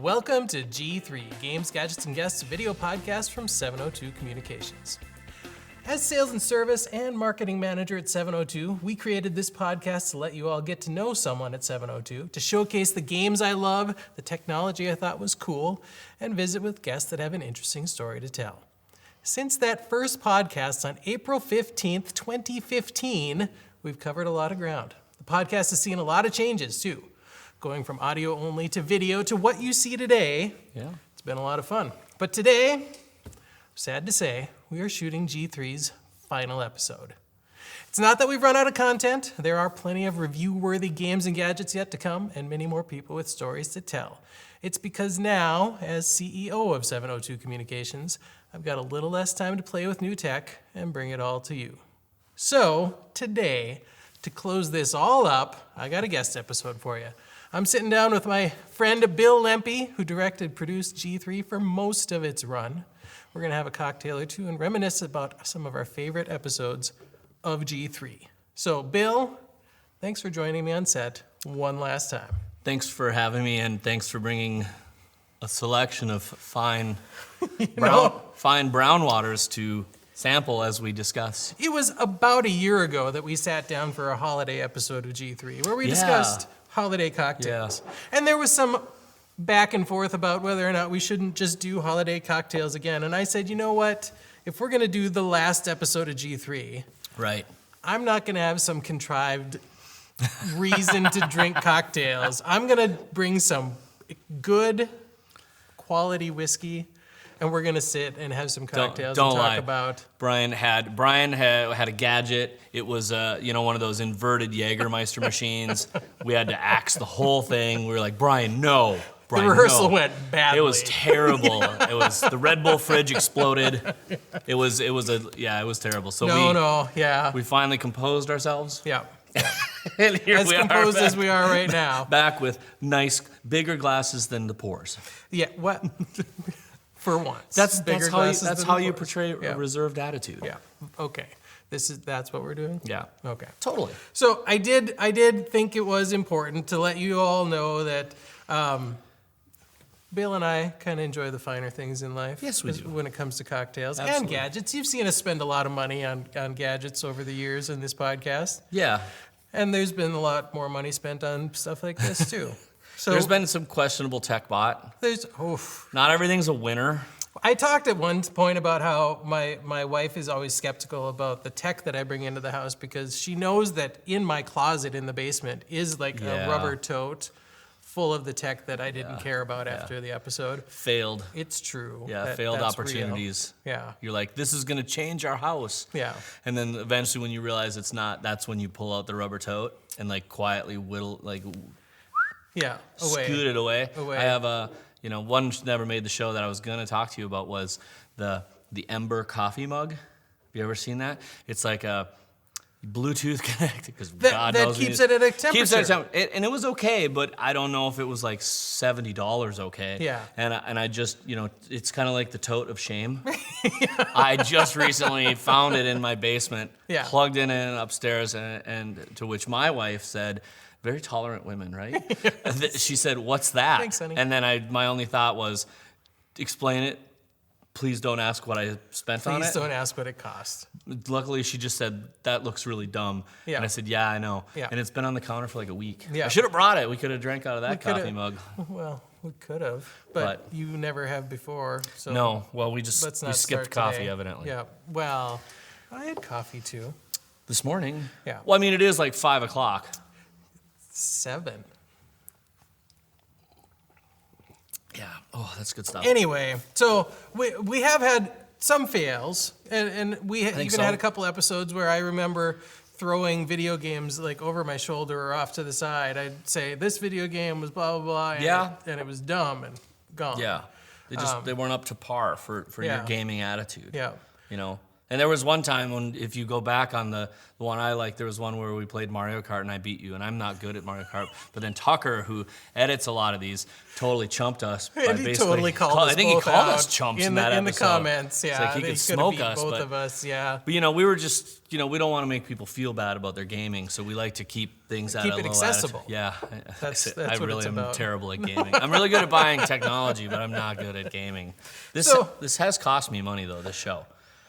welcome to G3, Games, Gadgets, and Guests, a video podcast from 702 Communications. As sales and service and marketing manager at 702, we created this podcast to let you all get to know someone at 702, to showcase the games I love, the technology I thought was cool, and visit with guests that have an interesting story to tell. Since that first podcast on April 15th, 2015, we've covered a lot of ground. The podcast has seen a lot of changes, too. Going from audio only to video to what you see today. Yeah. It's been a lot of fun. But today, sad to say, we are shooting G3's final episode. It's not that we've run out of content. There are plenty of review-worthy games and gadgets yet to come, and many more people with stories to tell. It's because now, as CEO of 702 Communications, I've got a little less time to play with new tech and bring it all to you. So, today, to close this all up, I got a guest episode for you. I'm sitting down with my friend Bill Lempe, who directed, produced G3 for most of its run. We're going to have a cocktail or two and reminisce about some of our favorite episodes of G3. So, Bill, thanks for joining me on set one last time. Thanks for having me, and thanks for bringing a selection of fine brown waters to sample as we discuss. It was about a year ago that we sat down for a holiday episode of G3 where we discussed holiday cocktails. Yeah. And there was some back and forth about whether or not we shouldn't just do holiday cocktails again. And I said, you know what? If we're going to do the last episode of G3, right, I'm not going to have some contrived reason to drink cocktails. I'm going to bring some good quality whiskey, and we're going to sit and have some cocktails and talk about. Brian had a gadget. It was one of those inverted Jägermeister machines. We had to axe the whole thing. We were like, Brian, no. Brian, the rehearsal went badly. It was terrible. It was the Red Bull fridge exploded. It was terrible. So we finally composed ourselves. Yeah. And here as we composed are as we are right now. Back with nice, bigger glasses than the pours. Yeah, what? For once. That's how you portray a reserved attitude. Yeah. Okay. That's what we're doing? Yeah. Okay. Totally. So I did think it was important to let you all know that Bill and I kind of enjoy the finer things in life. Yes, we do. When it comes to cocktails Absolutely. And gadgets. You've seen us spend a lot of money on gadgets over the years in this podcast. Yeah. And there's been a lot more money spent on stuff like this too. So there's been some questionable tech bought. Not everything's a winner. I talked at one point about how my wife is always skeptical about the tech that I bring into the house because she knows that in my closet in the basement is like a rubber tote full of the tech that I didn't care about after the episode. Failed. It's true. Yeah, failed opportunities. Real. Yeah. You're like, this is going to change our house. Yeah. And then eventually when you realize it's not, that's when you pull out the rubber tote and like quietly whittle, like away. Scoot it away. I have one never made the show that I was going to talk to you about was the Ember coffee mug. Have you ever seen that? It's like a Bluetooth connected because God knows keeps it at a temperature. Keeps it at and it was okay, but I don't know if it was like $70 okay. Yeah. And I just it's kind of like the tote of shame. I just recently found it in my basement, plugged in upstairs, and to which my wife said, "Very tolerant women, right?" She said, "What's that?" Thanks, honey. And then my only thought was, explain it. Please don't ask what I spent on it. Please don't ask what it cost. Luckily, she just said, that looks really dumb. Yeah. And I said, yeah, I know. Yeah. And it's been on the counter for like a week. Yeah. I should have brought it. We could have drank out of that coffee mug. Well, we could have. But you never have before. So no. Well, we skipped coffee, today. Evidently. Yeah. Well, I had coffee too. This morning? Yeah. Well, I mean, it is like 5 o'clock. 7. Yeah. Oh, that's good stuff. Anyway, so we have had some fails, and we even had a couple episodes where I remember throwing video games like over my shoulder or off to the side. I'd say this video game was blah blah blah, and it was dumb and gone. Yeah, they weren't up to par for your gaming attitude. Yeah, And there was one time when, if you go back on the one I like, there was one where we played Mario Kart and I beat you, and I'm not good at Mario Kart. But then Tucker, who edits a lot of these, totally chumped us. And he totally called us. I think he called us chumps in that episode. In the comments, yeah. It's like he could smoke us. Both of us, yeah. But we were just, we don't want to make people feel bad about their gaming, so we like to keep things at a low attitude. Keep it accessible. Yeah. That's I what really it's am about. terrible at gaming. I'm really good at buying technology, but I'm not good at gaming. This has cost me money, though, this show.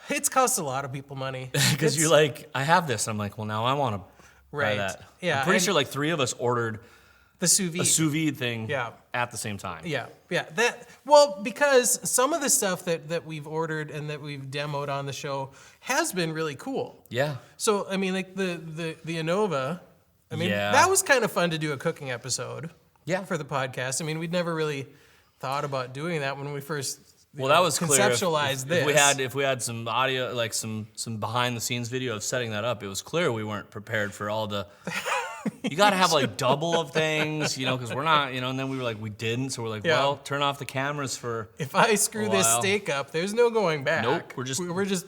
It's cost a lot of people money. Because you're like, I have this. I'm like, well, now I want to buy that. Yeah. I'm pretty sure like 3 of us ordered the sous vide. A sous vide thing at the same time. Yeah. Because some of the stuff that we've ordered and that we've demoed on the show has been really cool. Yeah. So, I mean, like the Innova, that was kind of fun to do a cooking episode for the podcast. I mean, we'd never really thought about doing that when we first that was conceptualized clear. this. If we had some audio, like some behind the scenes video of setting that up, it was clear we weren't prepared for all the. You got to have like double of things, because we're not, and then we were like, we didn't, so we're like, well, turn off the cameras for. If I screw this steak up, there's no going back. Nope,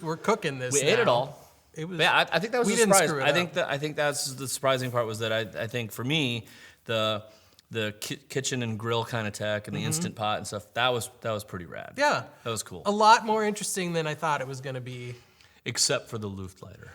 we're cooking this. We ate it all. It was. Yeah, I think that was we the surprise. Didn't I think that's the surprising part was that I think for me the kitchen and grill kind of tech and the Instant Pot and stuff, that was pretty rad. Yeah. That was cool. A lot more interesting than I thought it was going to be. Except for the Luftleiter.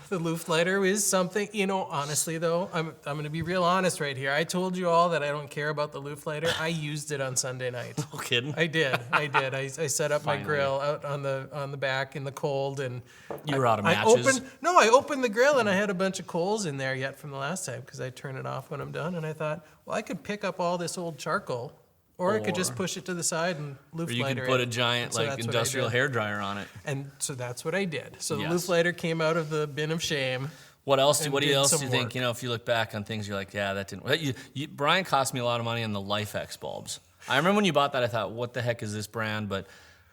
The Luftleiter is something, honestly though, I'm going to be real honest right here. I told you all that I don't care about the Luftleiter. I used it on Sunday night. No kidding? I did. I set up my grill out on the back in the cold, and you were out of matches. I opened the grill and I had a bunch of coals in there yet from the last time because I turn it off when I'm done, and I thought, well, I could pick up all this old charcoal. Or I could just push it to the side and Luftleiter. Or you could put a giant industrial hairdryer on it. And so that's what I did. So the Luftleiter came out of the bin of shame. What else do you think? If you look back on things, you're like, yeah, that didn't. Brian cost me a lot of money on the LifeX bulbs. I remember when you bought that, I thought, what the heck is this brand? But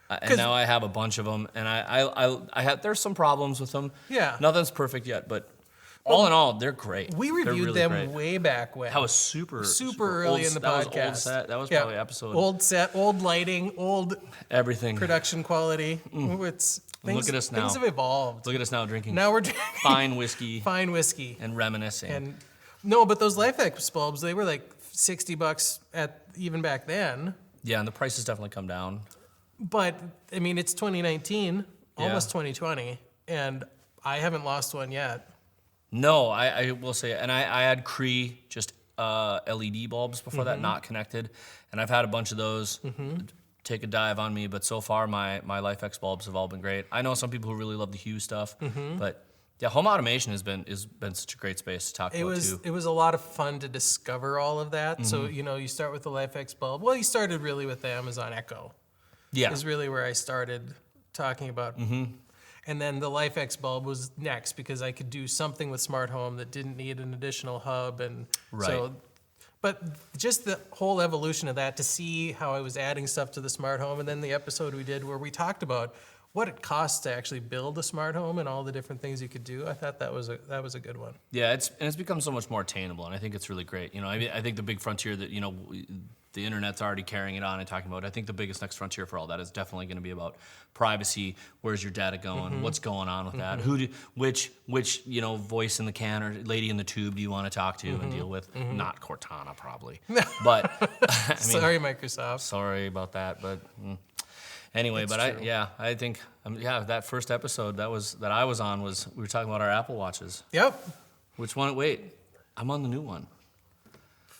and now I have a bunch of them, and I had there's some problems with them. Yeah, nothing's perfect yet, but. All in all, they're great. We reviewed them way back when. That was super early in the podcast. That was old set. That was probably episode. Old set, old lighting, old everything. Production quality. Look at us now. Things have evolved. Look at us now drinking. Now we're drinking fine whiskey. Fine whiskey. And reminiscing. But those LifeX bulbs, they were like $60 even back then. Yeah, and the price has definitely come down. But it's 2019, almost 2020, and I haven't lost one yet. No, I will say, and I had Cree just LED bulbs before that, not connected, and I've had a bunch of those take a dive on me, but so far my LifeX bulbs have all been great. I know some people who really love the Hue stuff, but yeah, home automation has been such a great space to talk about too. It was a lot of fun to discover all of that. So you start with the LifeX bulb. Well, you started really with the Amazon Echo. Yeah, is really where I started talking about. And then the LifeX bulb was next because I could do something with smart home that didn't need an additional hub. But just the whole evolution of that to see how I was adding stuff to the smart home, and then the episode we did where we talked about what it costs to actually build a smart home and all the different things you could do. I thought that was a good one. Yeah, it's become so much more attainable, and I think it's really great. I think the big frontier that the internet's already carrying it on and talking about. I think the biggest next frontier for all that is definitely going to be about privacy. Where's your data going? What's going on with that? Which voice in the can or lady in the tube do you want to talk to and deal with? Not Cortana, probably. But sorry, Microsoft. Sorry about that, but anyway. It's but true. I think that first episode that I was on was we were talking about our Apple Watches. Yep. Which one? Wait, I'm on the new one.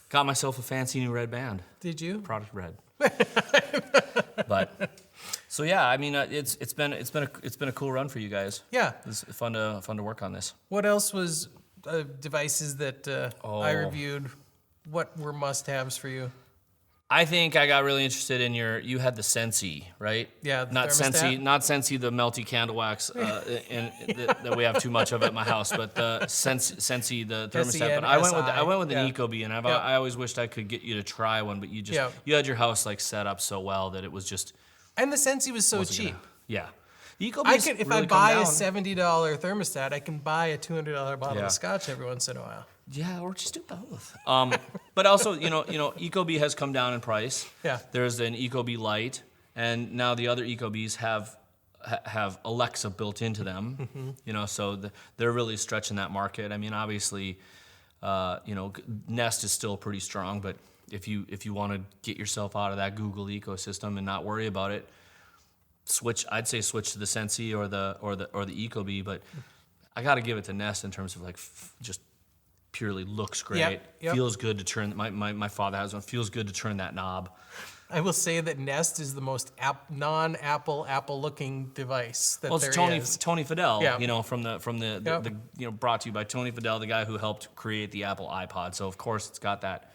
Got myself a fancy new red band. Did you? Product red. But so it's been a cool run for you guys. Yeah, it's fun to work on this. What else was devices that I reviewed? What were must-haves for you? I think I got really interested in you had the Sensi, right? Yeah, not Sensi, the melty candle wax, that we have too much of at my house, but the Sensi, the thermostat. But I went with an Ecobee, and I always wished I could get you to try one, but you had your house like set up so well that it was just. And the Sensi was so cheap. Yeah. If I buy a $70 thermostat, I can buy a $200 bottle of scotch every once in a while. Yeah, or just do both. But also, Ecobee has come down in price. Yeah. There's an Ecobee Lite, and now the other Ecobees have have Alexa built into them, so they're really stretching that market. I mean, obviously, Nest is still pretty strong, but if you want to get yourself out of that Google ecosystem and not worry about it, I'd say switch to the Sensi or the Ecobee, but I got to give it to Nest in terms of like just purely looks great, feels good to turn. My father has one, feels good to turn that knob. I will say that Nest is the most non-Apple-looking device that there is. Tony Fadell, from the brought to you by Tony Fadell, the guy who helped create the Apple iPod. So of course it's got that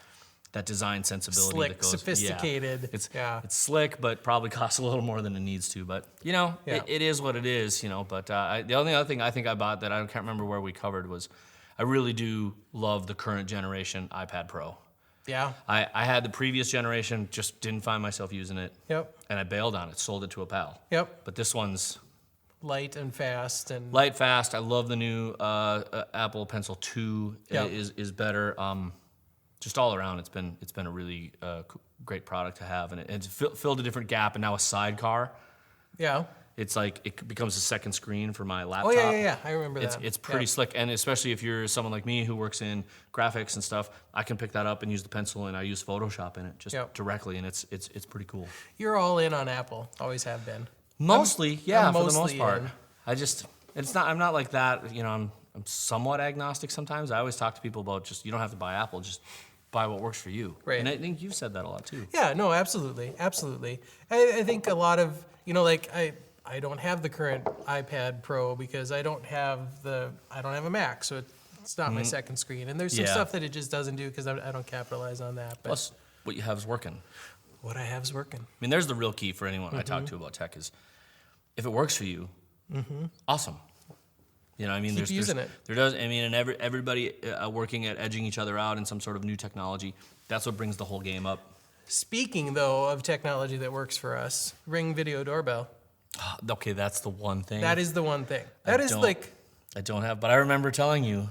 design sensibility, slick, that goes, sophisticated. It's slick, but probably costs a little more than it needs to. But it is what it is. But the only other thing I think I bought that I can't remember where we covered was, I really do love the current generation iPad Pro. Yeah. I had the previous generation, just didn't find myself using it. Yep. And I bailed on it, sold it to a pal. Yep. But this one's light and fast. Light, fast. I love the new Apple Pencil 2 is better. Just all around, it's been a really great product to have, and it's filled a different gap, and now a sidecar. Yeah. It's like it becomes a second screen for my laptop. Oh yeah. I remember that. It's pretty slick, and especially if you're someone like me who works in graphics and stuff, I can pick that up and use the pencil, and I use Photoshop in it just directly, and it's pretty cool. You're all in on Apple, always have been. Mostly, for the most part. In. I'm not like that. I'm somewhat agnostic sometimes. I always talk to people about you don't have to buy Apple, just buy what works for you. Right. And I think you've said that a lot too. Yeah, no, absolutely. I think a lot of, I don't have the current iPad Pro because I don't have a Mac, so it's not my second screen. And there's some stuff that it just doesn't do because I don't capitalize on that. But plus, what you have is working. What I have is working. I mean, there's the real key for anyone I talk to about tech is, if it works for you, awesome. Keep using it. There does. I mean, and everybody working at edging each other out in some sort of new technology. That's what brings the whole game up. Speaking though of technology that works for us, Ring video doorbell. Okay, that's the one thing. That is the one thing. I don't have, but I remember telling you.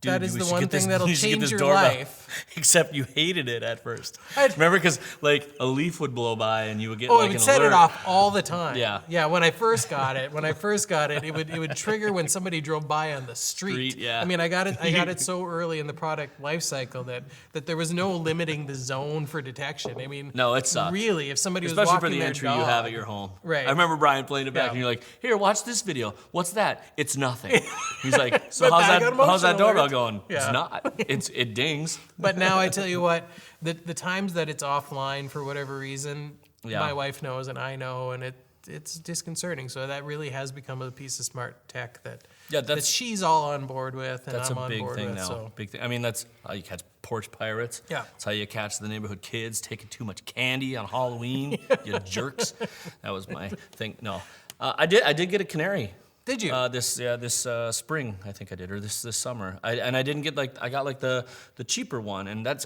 Dude, that is the one thing that'll change your life. Except you hated it at first. Remember, because a leaf would blow by and you would get it would set it off all the time. Yeah. When I first got it, it would trigger when somebody drove by on the street. Yeah. I mean, I got it so early in the product life cycle that there was no limiting the zone for detection. I mean, no, it sucks. Really, if somebody was especially walking for the their entry dog, you have at your home. Right. I remember Brian playing it back, and you're like, "Here, watch this video. What's that? It's nothing." He's like, "So how's that doorbell going?" Yeah. It's not. It dings. But now I tell you what, the times that it's offline for whatever reason, my wife knows and I know, and it's disconcerting. So that really has become a piece of smart tech that she's all on board with, and I'm on board with. That's a big thing now. So. Big thing. I mean, that's how you catch porch pirates. Yeah. That's how you catch the neighborhood kids taking too much candy on Halloween. You jerks. That was my thing. No, I did get a canary. Did you? This spring, I think I did, or this summer. I didn't get I got the cheaper one, and that's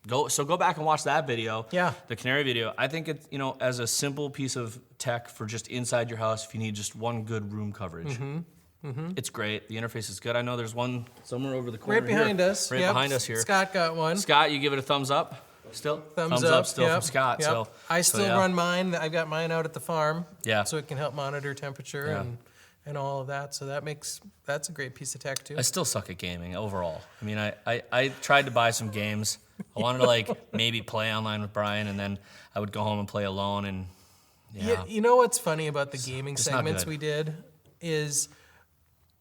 go back and watch that video. Yeah. The canary video. I think it's as a simple piece of tech for just inside your house if you need just one good room coverage. It's great. The interface is good. I know there's one somewhere over the corner right behind here. us. Right behind us here. Scott got one. Scott, you give it a thumbs up. Still thumbs up still from Scott. Yep. So I still run mine. I've got mine out at the farm. Yeah. So it can help monitor temperature and all of that. So that's a great piece of tech too. I still suck at gaming overall. I mean, I tried to buy some games. I wanted to maybe play online with Brian, and then I would go home and play alone. And you know what's funny about the gaming segments we did is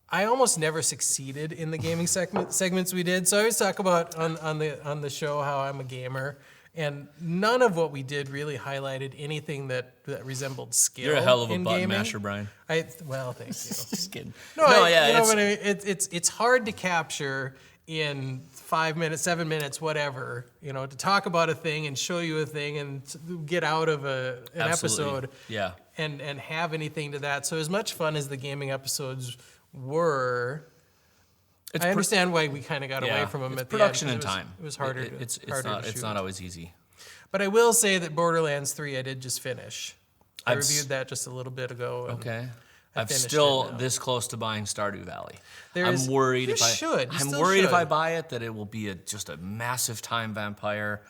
I almost never succeeded in the gaming segments we did. So I always talk about on the show how I'm a gamer. And none of what we did really highlighted anything that resembled skill. You're a hell of a button button masher, Brian. Well, thank you. Just kidding. It's hard to capture in 5 minutes, 7 minutes, whatever. To talk about a thing and show you a thing and get out of an episode. Yeah. And have anything to that. So as much fun as the gaming episodes were. I understand why we kind of got away from them at the end. Production and time. It was harder. It's not always easy. But I will say that Borderlands 3 I did just finish. I reviewed that just a little bit ago. Okay. I'm still this close to buying Stardew Valley. I'm worried if I buy it that it will be just a massive time vampire,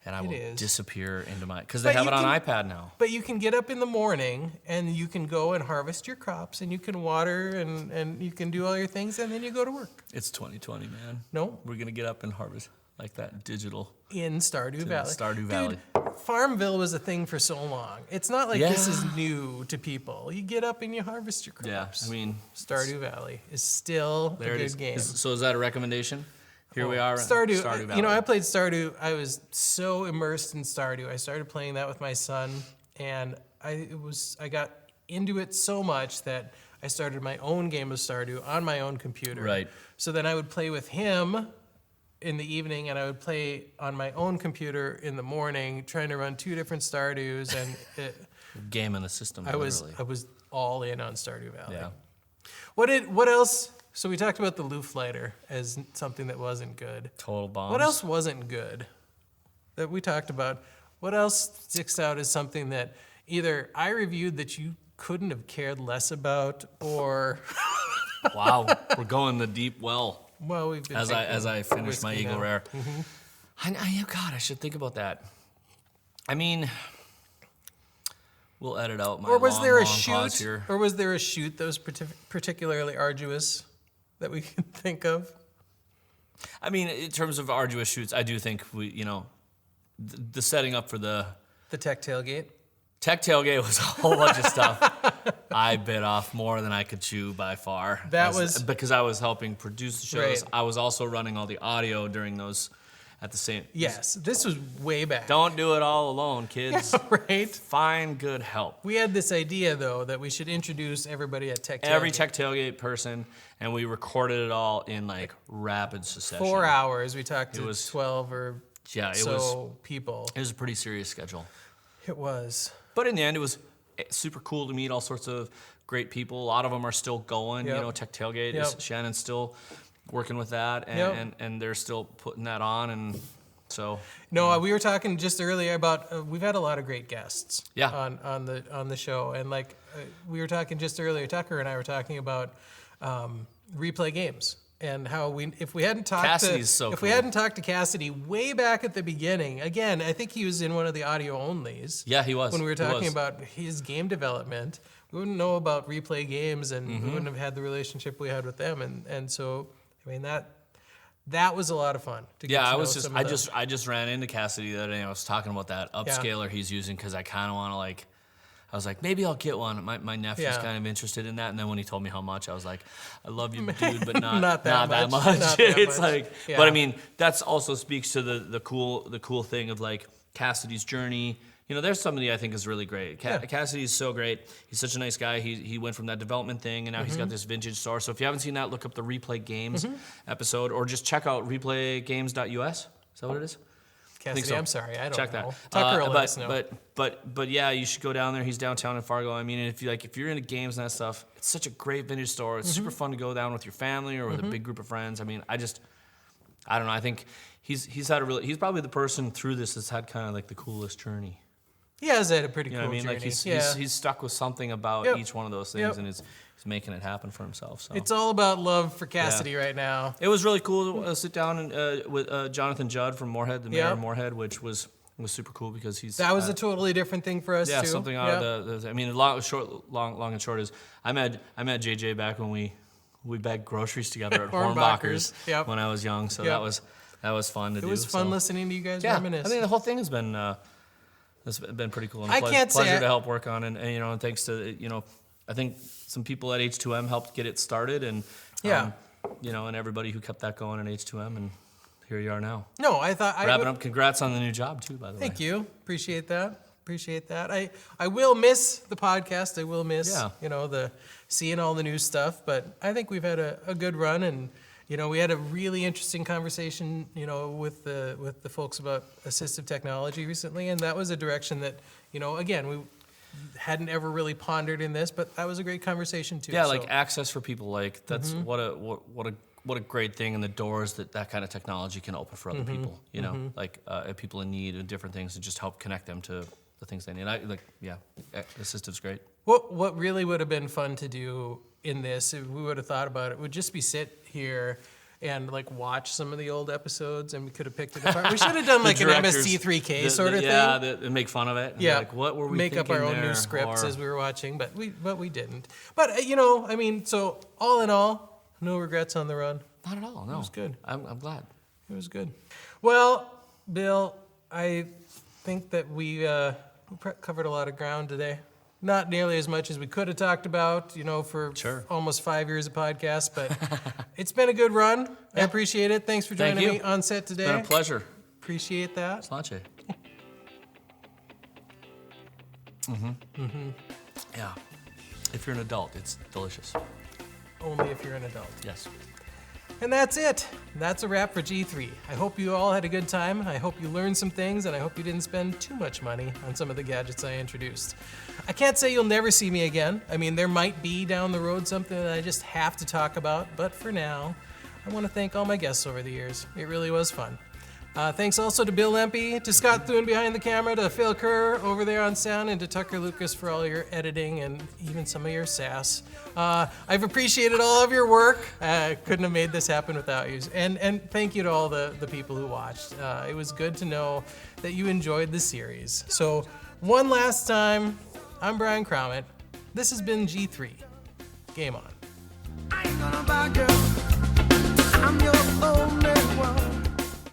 and I will disappear into my, because they have it on iPad now. But you can get up in the morning and you can go and harvest your crops and you can water and you can do all your things and then you go to work. It's 2020, man. No. We're going to get up and harvest like that digital. In Stardew Valley. Stardew Valley. Dude, Farmville was a thing for so long. It's not like this is new to people. You get up and you harvest your crops. Yeah, I mean. Stardew Valley is still a good game. So is that a recommendation? Here we are. Stardew Valley. You know, I played Stardew. I was so immersed in Stardew. I started playing that with my son, and I got into it so much that I started my own game of Stardew on my own computer. Right. So then I would play with him in the evening, and I would play on my own computer in the morning, trying to run 2 different Stardews, and game in the system. I was all in on Stardew Valley. Yeah. What else? So we talked about the Loof Lighter as something that wasn't good. Total bombs. What else wasn't good that we talked about? What else sticks out as something that either I reviewed that you couldn't have cared less about, or wow, we're going the deep well. Well, we've been as I finish my Eagle now. Rare. God, I should think about that. I mean, we'll edit out my or was long, there a long pause shoot? here. Or was there a shoot that was particularly arduous that we can think of? I mean, in terms of arduous shoots, I do think the setting up for the Tech Tailgate. Tech Tailgate was a whole bunch of stuff. I bit off more than I could chew by far. Because I was helping produce the shows. Right. I was also running all the audio during those at the same. Yes, this was way back. Don't do it all alone, kids. Yeah, right. Find good help. We had this idea though that we should introduce everybody at Tech Tailgate. Every Tech Tailgate person, and we recorded it all in like rapid succession. 4 hours. We talked to 12 or people. It was a pretty serious schedule. It was. But in the end, it was super cool to meet all sorts of great people. A lot of them are still going. Yep. You know, Tech Tailgate, Shannon's still working with that, and they're still putting that on. And so. No, we were talking just earlier about we've had a lot of great guests. Yeah. On the show, and like we were talking just earlier, Tucker and I were talking about replay games. And how if we hadn't talked we hadn't talked to Cassidy way back at the beginning, again, I think he was in one of the audio onlys. Yeah, he was. When we were talking about his game development, we wouldn't know about replay games, and we wouldn't have had the relationship we had with them. And so, I mean, that was a lot of fun. I just ran into Cassidy the other day. And I was talking about that upscaler he's using because I kind of want to I was like, maybe I'll get one. My nephew's kind of interested in that. And then when he told me how much, I was like, I love you, dude, but not that much. Not that It's much. like, but I mean, that's also speaks to the cool thing of like Cassidy's journey. You know, there's somebody I think is really great. Cassidy's so great. He's such a nice guy. He went from that development thing, and now he's got this vintage store. So if you haven't seen that, look up the Replay Games episode, or just check out replaygames.us. Is that what it is? Cassidy, so. I'm sorry, I don't Check know. that. Tucker will let us know. But yeah, you should go down there. He's downtown in Fargo. I mean, if you're into games and that stuff, it's such a great vintage store. It's super fun to go down with your family or with a big group of friends. I mean, I don't know. I think he's probably the person through this that's had kind of like the coolest journey. He has had a pretty cool journey. You know what I mean? Like he's stuck with something about each one of those things, and he's making it happen for himself. So it's all about love for Cassidy right now. It was really cool to sit down and with Jonathan Judd from Moorhead, the mayor of Moorhead, which was super cool because that was a totally different thing for us too. Yeah, something out of the I mean, long and short is I met JJ back when we bagged groceries together at Hornbacher's when I was young. So that was fun to do. It was fun listening to you guys reminisce. I think the whole thing has been it's been pretty cool and a pleasure to help work on, and and thanks to I think some people at H2M helped get it started, and and everybody who kept that going at H2M, and here you are now. No, I thought wrapping up. Congrats on the new job too, by the way. Thank you. Appreciate that. I will miss the podcast. I will miss the seeing all the new stuff, but I think we've had a good run, and we had a really interesting conversation with the folks about assistive technology recently, and that was a direction that again we hadn't ever really pondered in this, but that was a great conversation too. Yeah, like access for people, like that's what a great thing, and the doors that kind of technology can open for other people. Like people in need of different things, and just help connect them to the things they need. Assistive's great. What really would have been fun to do in this, if we would have thought about it, would just be sit here and like watch some of the old episodes, and we could have picked it apart. We should have done like an MST3K sort of thing. Yeah, and make fun of it. Yeah, like what were we make thinking up our own there, new scripts or... as we were watching, but we didn't. But you know, I mean, so all in all, no regrets on the run. Not at all. No, it was good. I'm glad. It was good. Well, Bill, I think that we covered a lot of ground today. Not nearly as much as we could have talked about, you know, for almost 5 years of podcast, but it's been a good run. Yeah. I appreciate it. Thanks for joining me on set today. It's been a pleasure. Appreciate that. Sláinte. Yeah. If you're an adult, it's delicious. Only if you're an adult. Yes. And that's it. That's a wrap for G3. I hope you all had a good time. I hope you learned some things, and I hope you didn't spend too much money on some of the gadgets I introduced. I can't say you'll never see me again. I mean, there might be down the road something that I just have to talk about, but for now, I want to thank all my guests over the years. It really was fun. Thanks also to Bill Lempe, to Scott Thune behind the camera, to Phil Kerr over there on sound, and to Tucker Lucas for all your editing and even some of your sass. I've appreciated all of your work. Couldn't have made this happen without you. And thank you to all the people who watched. It was good to know that you enjoyed the series. So one last time, I'm Brian Crommett. This has been G3. Game on. I ain't gonna buy, girl. I'm your old man.